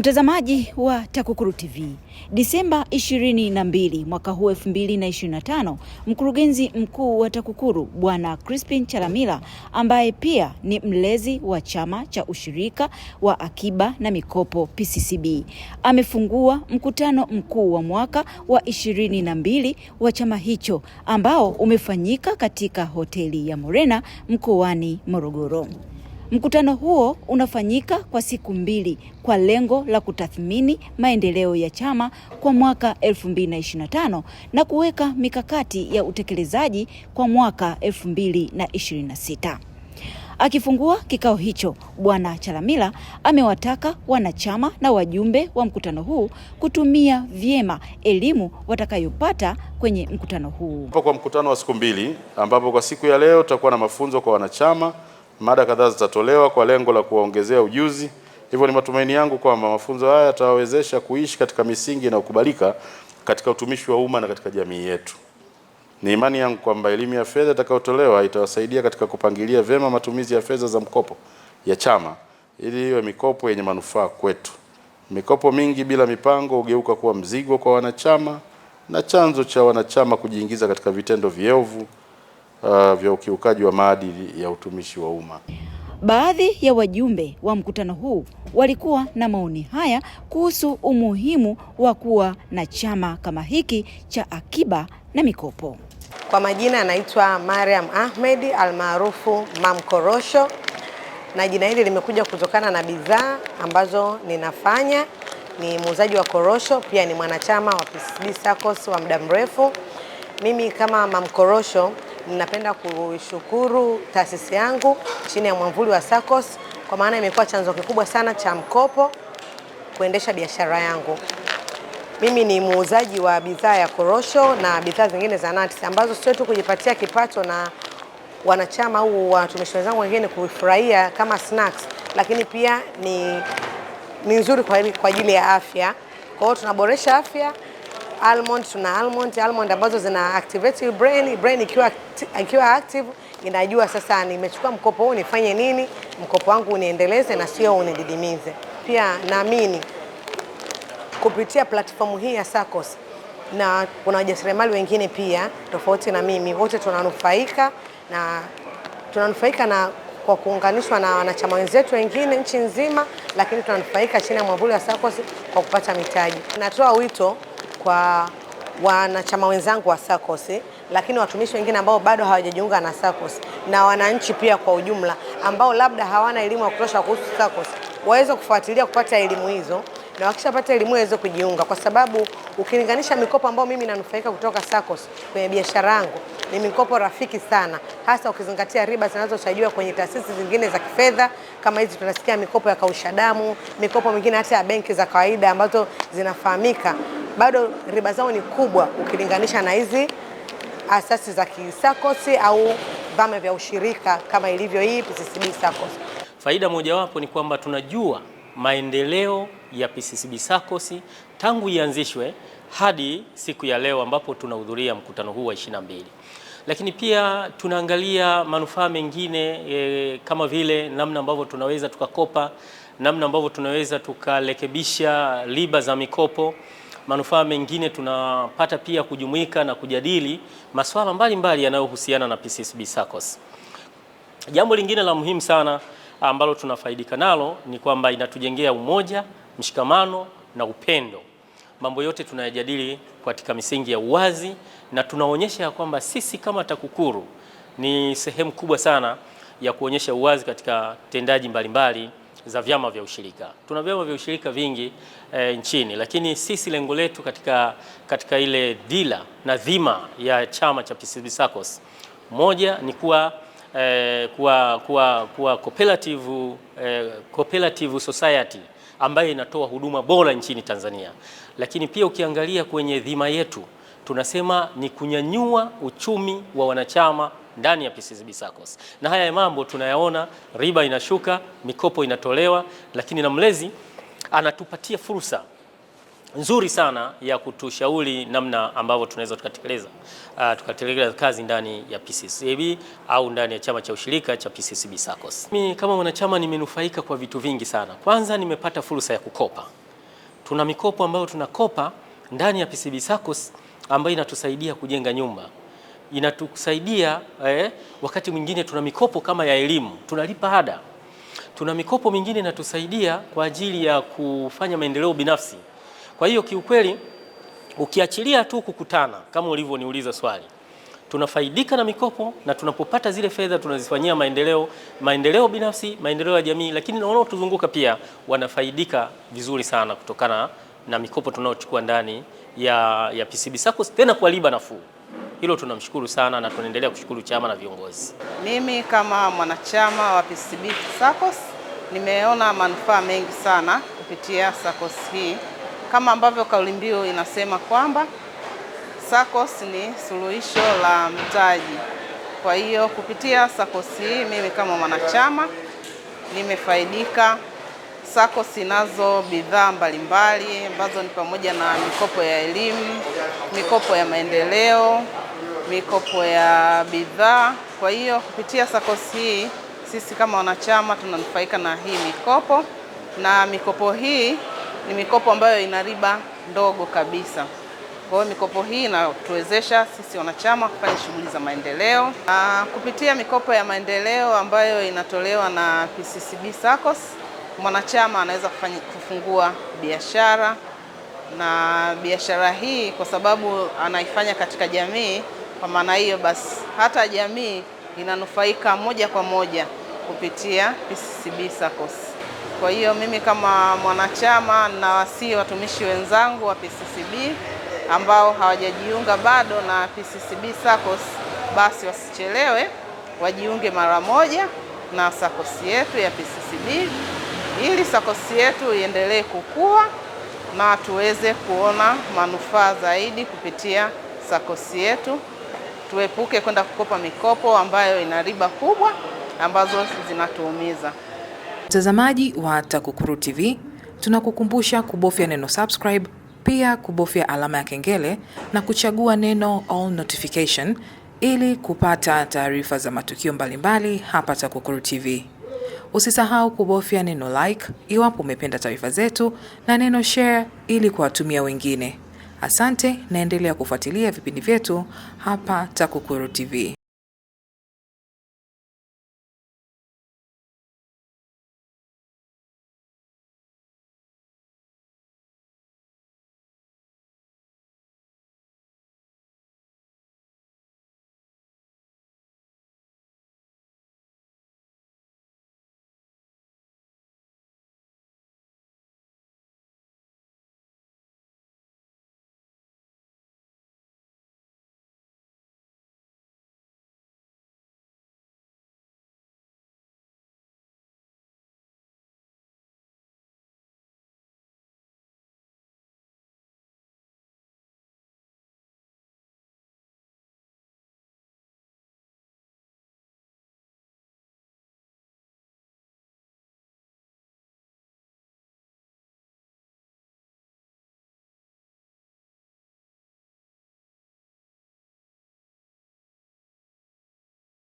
Mtazamaji wa TAKUKURU TV, Disemba 22 mwaka huu 2025, mkurugenzi mkuu wa TAKUKURU Bwana Crispin Chalamila, ambaye pia ni mlezi wa chama cha ushirika wa akiba na mikopo PCCB, amefungua mkutano mkuu wa mwaka wa 22 wa chama hicho ambao umefanyika katika hoteli ya Morena mkoani Morogoro. Mkutano huo unafanyika kwa siku 2 kwa lengo la kutathmini maendeleo ya chama kwa mwaka 2025 na kuweka mikakati ya utekelezaji kwa mwaka 2026. Akifungua kikao hicho, Bwana Chalamila amewataka wanachama na wajumbe wa mkutano huu kutumia vyema elimu watakayopata kwenye mkutano huu. Kwa mkutano wa siku 2 ambapo kwa siku ya leo tutakuwa na mafunzo kwa wanachama. Mada kadhaa zitatolewa kwa lengo la kuwaongezea ujuzi. Hivyo ni matumaini yangu kwamba mafunzo haya yatawawezesha kuishi katika misingi inayokubalika katika utumishi wa umma na katika jamii yetu. Ni imani yangu kwamba elimu ya fedha itakayotolewa itawasaidia katika kupangilia vyema matumizi ya fedha za mkopo ya chama ili iwe mikopo yenye manufaa kwetu. Mikopo mingi bila mipango hugeuka kuwa mzigo kwa wanachama na chanzo cha wanachama kujiingiza katika vitendo viovu vya ukiukaji wa maadili ya utumishi wa umma. Baadhi ya wajumbe wa mkutano huu walikuwa na maoni haya kuhusu umuhimu wa kuwa na chama kama hiki cha akiba na mikopo. Kwa majina anaitwa Mariam Ahmed almaarufu Mam Korosho, na jina hili limekuja kutokana na bidhaa ambazo ninafanya. Ni muuzaji wa korosho, pia ni mwanachama wa PCCB SACCOS wa muda mrefu. Mimi kama Mam Korosho ninapenda kushukuru taasisi yangu chini ya mwamvuli wa SACCOS kwa maana imekuwa chanzo kikubwa sana cha mkopo kuendesha biashara yangu. Mimi ni muuzaji wa bidhaa ya korosho na bidhaa zingine za nuts ambazo sio tu kujipatia kipato na wanachama au watumishi wenzangu wengine kufurahia kama snacks, lakini pia ni nzuri kwa ajili ya afya. Kwa hiyo tunaboresha afya. Tuna almond ambazo zina activate brain ikiwa active inajua sasa nimechukua mkopo huu nifanye nini, mkopo wangu uniendeleze na sio unididimize. Pia naamini kupitia platform hii ya SACCOS na kuna wajasiriamali wengine pia tofauti na mimi, wote tunanufaika na kwa kuunganishwa na wanachama wenzetu wengine nchi nzima, lakini tunanufaika chini ya mwamvuli wa SACCOS kwa kupata mitaji. Natoa wito kwa wanachama wenzangu wa SACCOS, lakini watumishi wengine ambao bado hawajajiunga na SACCOS na wananchi pia kwa ujumla ambao labda hawana elimu ya kutosha kuhusu SACCOS waweze kufuatilia kupata elimu hizo, na wakishapata elimu waweze kujiunga, kwa sababu ukilinganisha mikopo ambayo mimi nanufaika kutoka SACCOS kwenye biashara yangu ni mikopo rafiki sana, hasa ukizingatia riba zinazochajiwa kwenye taasisi zingine za kifedha kama hizi. Tunasikia mikopo ya kausha damu, mikopo mingine hata ya benki za kawaida ambazo zinafahamika, bado riba zao ni kubwa ukilinganisha na hizi asasi za SACCOS au vyama vya ushirika kama ilivyo hii PCCB SACCOS. Faida mojawapo ni kwamba tunajua maendeleo ya PCCB SACCOS tangu ianzishwe hadi siku ya leo ambapo tunahudhuria mkutano huu wa 22. Lakini pia tunaangalia manufaa mengine kama vile namna ambavyo tunaweza tukakopa, namna ambavyo tunaweza tukarekebisha riba za mikopo. Manufaa mengine tunapata pia kujumuika na kujadili masuala mbalimbali yanayohusiana na PCCB SACCOS. Jambo lingine la muhimu sana ambalo tunafaidika nalo ni kwamba inatujengea umoja, mshikamano na upendo. Mambo yote tunayajadili katika misingi ya uwazi, na tunaonyesha kwamba sisi kama TAKUKURU ni sehemu kubwa sana ya kuonyesha uwazi katika tendaji mbalimbali za vyama vya ushirika. Tuna vyama vya ushirika vingi nchini, lakini sisi lengo letu katika ile dira na dhima ya chama cha PCCB SACCOS, moja ni kuwa cooperative society ambayo inatoa huduma bora nchini Tanzania. Lakini pia ukiangalia kwenye dhima yetu tunasema ni kunyanyua uchumi wa wanachama ndani ya PCCB SACCOS. Na haya mambo tunayaona, riba inashuka, mikopo inatolewa, lakini na mlezi anatupatia fursa nzuri sana ya kutushauri namna ambavyo tunaweza tukatekeleza kazi ndani ya PCCB au ndani ya chama cha ushirika cha PCCB SACCOS. Mimi kama mwanachama nimenufaika kwa vitu vingi sana. Kwanza nimepata fursa ya kukopa. Tuna mikopo ambayo tunakopa ndani ya PCB SACCOS ambayo inatusaidia kujenga nyumba. Inatusaidia wakati mwingine tuna mikopo kama ya elimu, tunalipa ada. Tuna mikopo mingine inatusaidia kwa ajili ya kufanya maendeleo binafsi. Kwa hiyo kiukweli ukiachilia tu kukutana kama ulivyoniuliza swali, tunafaidika na mikopo, na tunapopata zile fedha tunazifanyia maendeleo binafsi, maendeleo ya jamii, lakini na wanaotuzunguka pia wanafaidika vizuri sana kutokana na mikopo tunayochukua ndani ya PCB SACCOS, tena kwa riba nafuu. Hilo tunamshukuru sana na tunaendelea kushukuru chama na viongozi. Mimi kama mwanachama wa PCB SACCOS nimeona manufaa mengi sana kupitia SACCOS hii, kama ambavyo kauli mbiu inasema kwamba SACCOS ni suluhisho la mtaji. Kwa hiyo kupitia SACCOS hii mimi kama mwanachama nimefaidika. SACCOS inazo bidhaa mbalimbali ambazo ni pamoja na mikopo ya elimu, mikopo ya maendeleo, mikopo ya bidhaa. Kwa hiyo kupitia SACCOS hii sisi kama wanachama tunanufaika na hii mikopo, na mikopo hii ni mikopo ambayo ina riba ndogo kabisa. Kwa hiyo mikopo hii inatuwezesha sisi wanachama kufanya shughuli za maendeleo. Kupitia mikopo ya maendeleo ambayo inatolewa na PCCB SACCOS, mwanachama anaweza kufungua biashara, na biashara hii kwa sababu anaifanya katika jamii, kwa maana hiyo basi hata jamii inanufaika moja kwa moja kupitia PCCB SACCOS. Kwa hiyo mimi kama mwanachama nawasihi watumishi wenzangu wa PCCB ambao hawajajiunga bado na PCCB SACCOS, basi wasichelewe, wajiunge mara moja na SACCOS yetu ya PCCB ili SACCOS yetu iendelee kukua na tuweze kuona manufaa zaidi kupitia SACCOS yetu. Tuepuke kwenda kukopa mikopo ambayo ina riba kubwa ambazo zinatuumiza. Mtazamaji wa TAKUKURU TV, tunakukumbusha kubofya neno subscribe, pia kubofya alama ya kengele na kuchagua neno all notification ili kupata taarifa za matukio mbalimbali hapa TAKUKURU TV. Usisahau kubofya neno like iwapo umependa taarifa zetu na neno share ili kuwatumia wengine. Asante, naendelea kufuatilia vipindi vyetu hapa TAKUKURU TV.